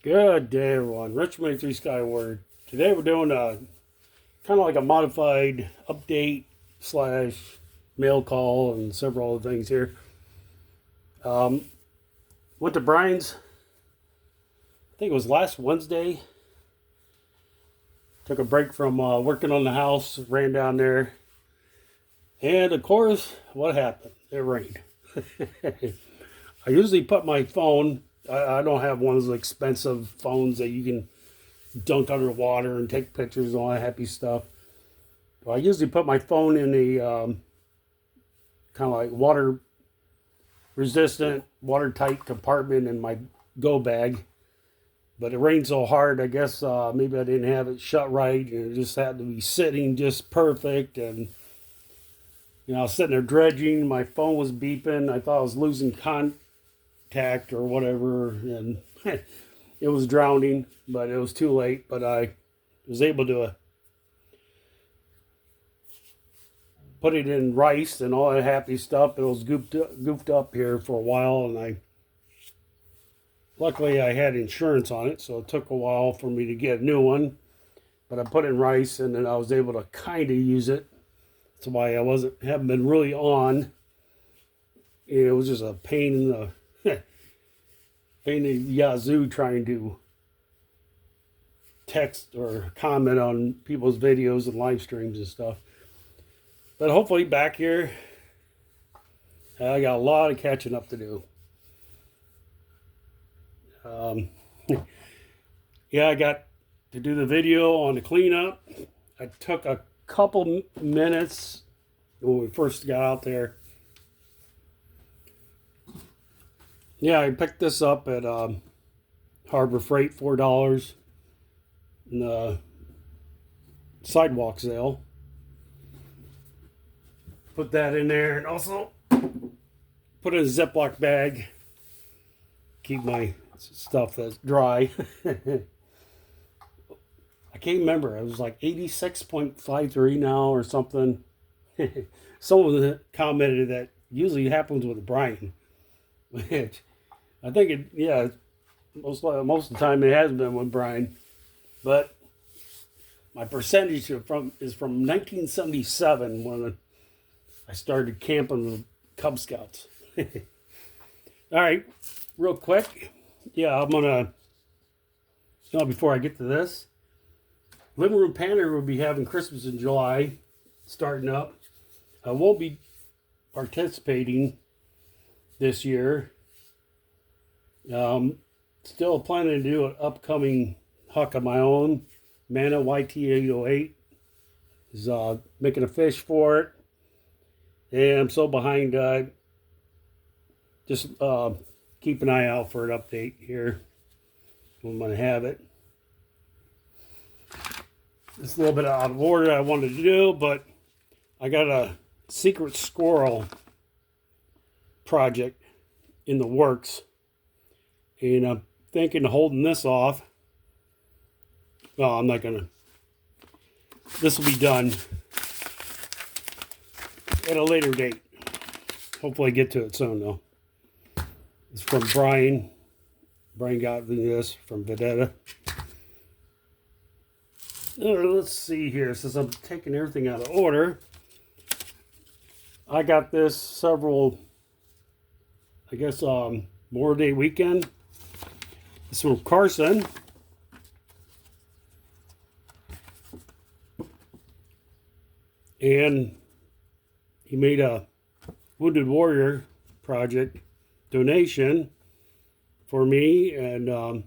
Good day, everyone. Rich May 3 Skyward. Today we're doing a kind of like a modified update slash mail call and several other things here. Went to Brian's, I think it was last Wednesday. Took a break from working on the house, ran down there. And of course, what happened? It rained. I usually put my phone, I don't have one of those expensive phones that you can dunk under water and take pictures and all that happy stuff. So I usually put my phone in a kind of like water resistant, watertight compartment in my go bag. But it rained so hard, I guess maybe I didn't have it shut right, and it just had to be sitting just perfect. And I was sitting there dredging, my phone was beeping, I thought I was losing contact or whatever, and it was drowning, but it was too late. But I was able to put it in rice and all that happy stuff. It was goofed up here for a while, and luckily I had insurance on it, so it took a while for me to get a new one. But I put it in rice, and then I was able to kind of use it. That's why I haven't been really on. It was just a pain in the yazoo trying to text or comment on people's videos and live streams and stuff. But hopefully back here, I got a lot of catching up to do. Yeah, I got to do the video on the cleanup. I took a couple minutes when we first got out there. Yeah, I picked this up at Harbor Freight, $4 in the sidewalk sale. Put that in there, and also put it in a Ziploc bag. Keep my stuff that's dry. I can't remember. It was like 86.53 now or something. Someone commented that usually happens with Brian. Which I think most of the time it has been with Brian. But my percentage is from 1977 when I started camping with Cub Scouts. All right, real quick. Yeah, I'm gonna. Before I get to this, Living Room Pantry will be having Christmas in July, starting up. I won't be participating this year. Still planning to do an upcoming huck of my own. Mana YT808 is making a fish for it. And I'm so behind. Just keep an eye out for an update here. I'm going to have it. It's a little bit out of order I wanted to do, but I got a secret squirrel project in the works. And I'm thinking of holding this off. Well, I'm not going to. This will be done at a later date. Hopefully I get to it soon, though. It's from Brian. Brian got this from Vedetta. Let's see here. Since I'm taking everything out of order, I got this several, I guess, Memorial Day weekend. It's from Carson. And he made a Wounded Warrior project donation for me and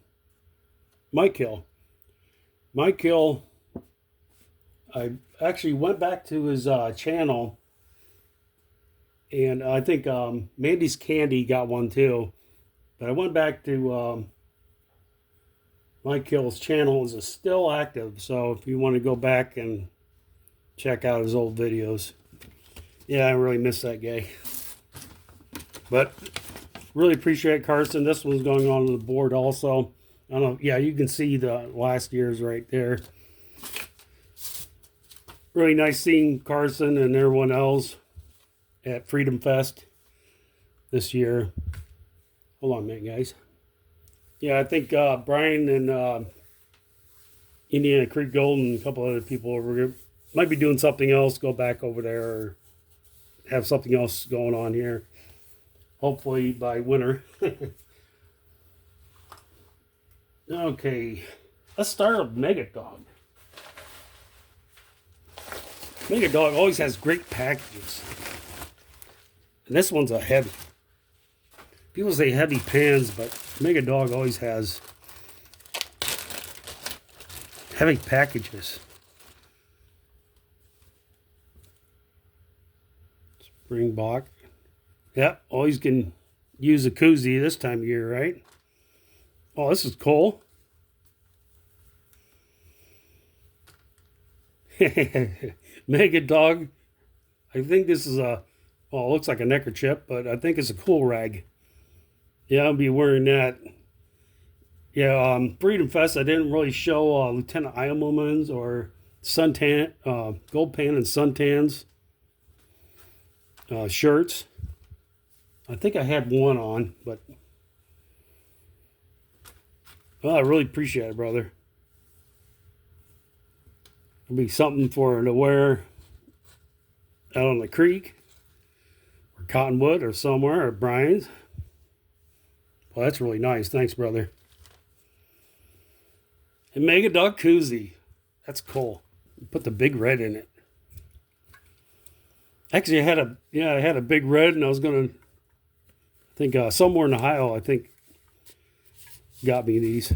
Mike Hill. Mike Hill, I actually went back to his channel, and I think Mandy's Candy got one too. But I went back to Mike Hill's channel. Is still active, so if you want to go back and check out his old videos. Yeah, I really miss that guy. But really appreciate Carson. This one's going on the board also. I don't know. Yeah, you can see the last year's right there. Really nice seeing Carson and everyone else at Freedom Fest this year. Hold on a minute, guys. Yeah, I think Brian and Indiana Creek Gold and a couple other people might be doing something else. Go back over there or have something else going on here. Hopefully by winter. Okay, let's start with Mega Dog. Mega Dog always has great packages. And this one's a heavy. People say heavy pans, but Mega Dog always has heavy packages. Springbok. Yep, always can use a koozie this time of year, right? Oh, this is cool. Mega Dog. I think this is a, well, it looks like a neckerchief, but I think it's a cool rag. Yeah, I'll be wearing that. Yeah, Freedom Fest, I didn't really show Lieutenant Eilman's or suntan, gold pan and suntans shirts. I think I had one on, but well, I really appreciate it, brother. It'll be something for her to wear out on the creek or Cottonwood or somewhere or Brian's. Well, that's really nice. Thanks, brother. And Mega Dog koozie. That's cool. Put the big red in it. Actually, I had a big red, and I was gonna, I think somewhere in Ohio, I think got me these.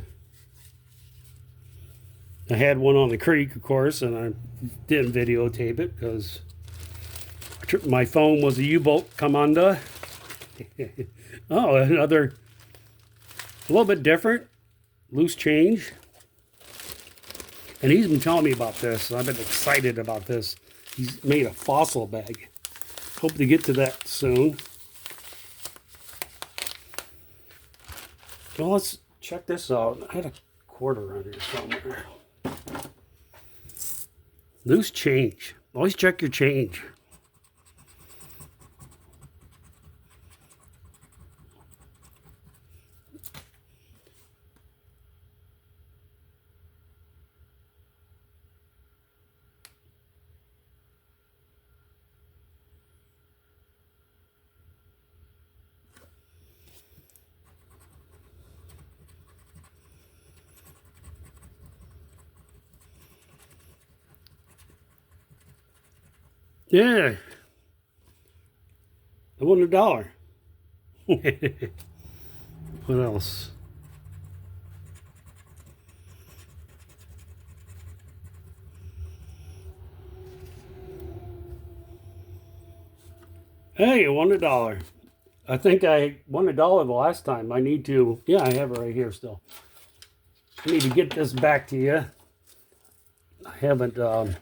I had one on the creek, of course, and I didn't videotape it because my phone was a U-boat commander. Oh, another, a little bit different, loose change. And he's been telling me about this. I've been excited about this. He's made a fossil bag. Hope to get to that soon. Well, let's check this out. I had a quarter on here somewhere. Loose change. Always check your change. Yeah. I won $1. What else? Hey, I won $1. I think I won $1 the last time. I need to, yeah, I have it right here still. I need to get this back to you. I haven't, I'll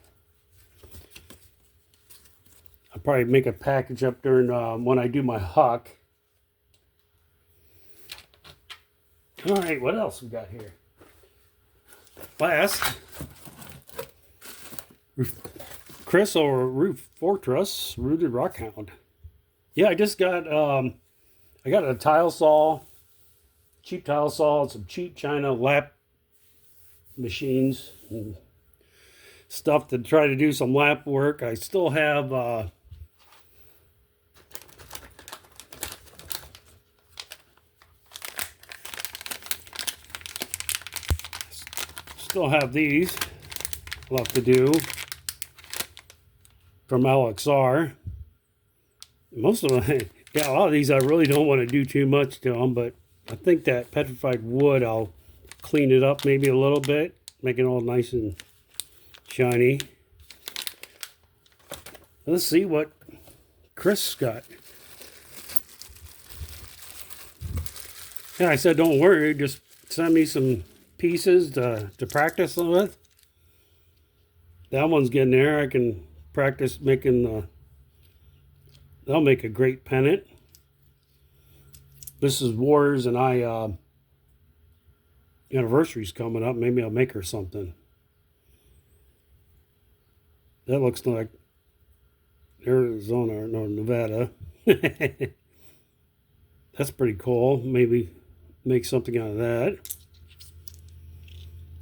probably make a package up during when I do my huck. All right, what else we got here? Last, Chris over Roof Fortress, Rooted Rockhound. Yeah, I just got, I got a tile saw, cheap tile saw, and some cheap China lap machines and stuff to try to do some lap work. I still have, these left to do from LXR. Most of them, yeah, a lot of these I really don't want to do too much to them, but I think that petrified wood, I'll clean it up maybe a little bit, make it all nice and shiny. Let's see what Chris got. Yeah, I said don't worry, just send me some pieces to practice with. That one's getting there. I can practice making the, they'll make a great pennant. This is Wars and I anniversary's coming up. Maybe I'll make her something. That looks like Arizona, no, Nevada. That's pretty cool. Maybe make something out of that.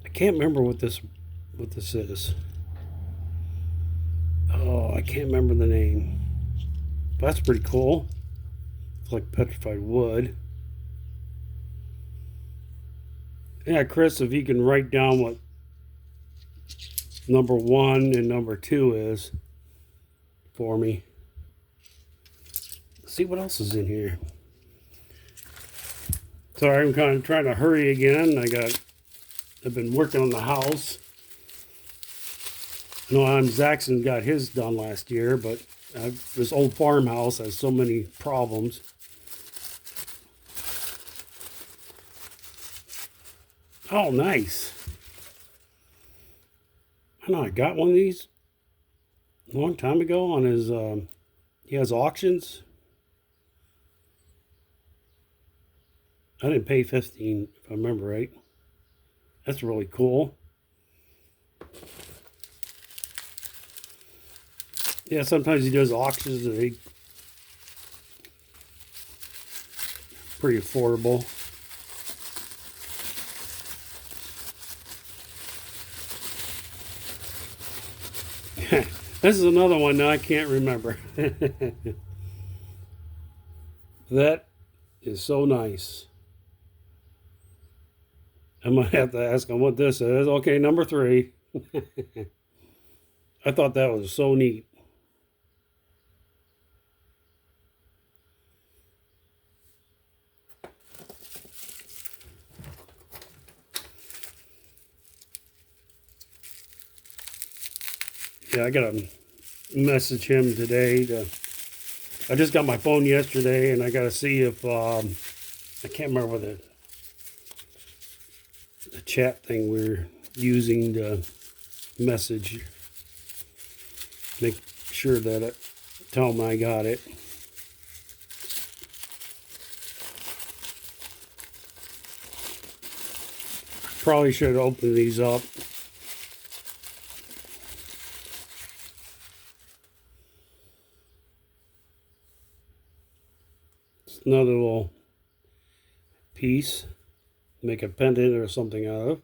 I can't remember what this is. Oh, I can't remember the name. But that's pretty cool. It's like petrified wood. Yeah, Chris, if you can write down what number 1 and number 2 is for me. Let's see what else is in here. Sorry, I'm kind of trying to hurry again. I've been working on the house. I know Zaxton got his done last year, but this old farmhouse has so many problems. Oh, nice. I know I got one of these a long time ago on his, he has auctions. I didn't pay 15 if I remember right. That's really cool. Yeah, sometimes he does auctions and they pretty affordable. This is another one that I can't remember. That is so nice. I might have to ask him what this is. Okay, number 3. I thought that was so neat. Yeah, I gotta message him today. I just got my phone yesterday, and I gotta see if I can't remember the chat thing we're using to message. Make sure that I tell him I got it. Probably should open these up. Another little piece, make a pendant or something out of.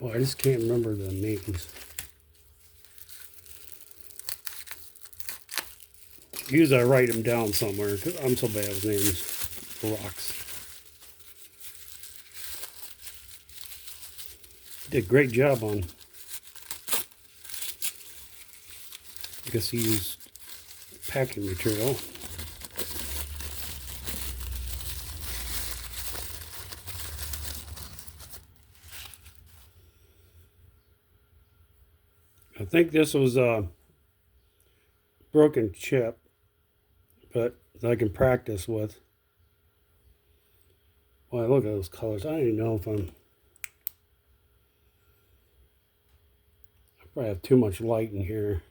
Boy, I just can't remember the names. Usually I write them down somewhere because I'm so bad with names for rocks. Did a great job on. I guess he used packing material. I think this was a broken chip, but I can practice with. Well, look at those colors. I don't even know if I probably have too much light in here.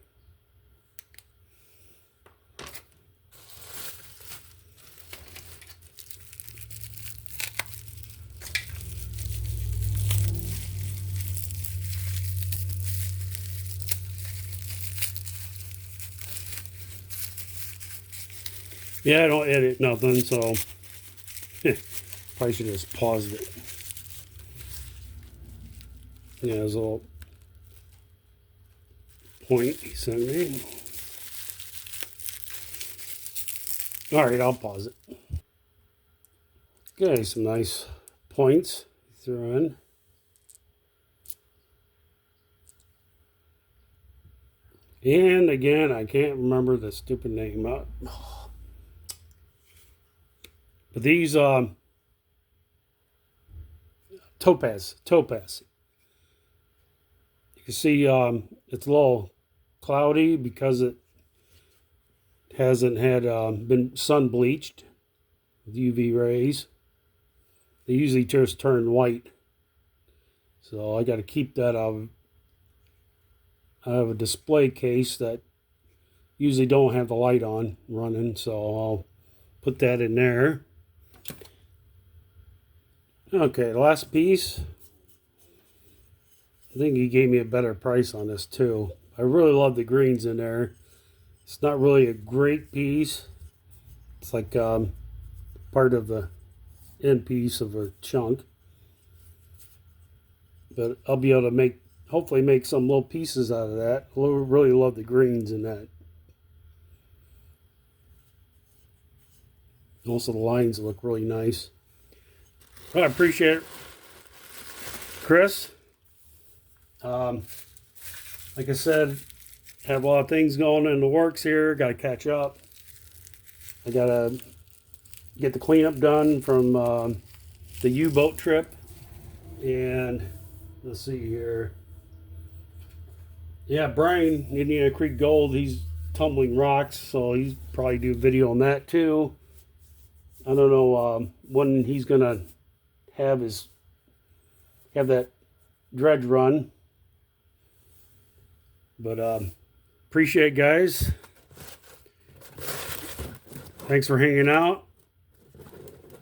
Yeah, I don't edit nothing, so probably should have just paused it. Yeah, there's a little point he sent me. All right, I'll pause it. Okay, some nice points throw in. And again, I can't remember the stupid name. But these topaz. You can see it's a little cloudy because it hasn't had been sun bleached with UV rays. They usually just turn white. So I got to keep that out. I have a display case that usually don't have the light on running, so I'll put that in there. Okay, last piece. I think he gave me a better price on this too. I really love the greens in there. It's not really a great piece. It's like part of the end piece of a chunk. But I'll be able to hopefully make some little pieces out of that. I really love the greens in that. Also the lines look really nice. Well, I appreciate it, Chris. Like I said, have a lot of things going in the works here. Got to catch up. I got to get the cleanup done from the U-boat trip. And let's see here. Yeah, Brian, Indiana Creek Gold, he's tumbling rocks, so he's probably do a video on that too. I don't know when he's gonna have that dredge run, but appreciate it, guys. Thanks for hanging out.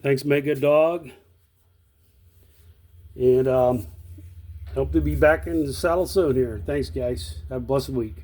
Thanks, Make Good Dog, and hope to be back in the saddle soon here. Thanks, guys. Have a blessed week.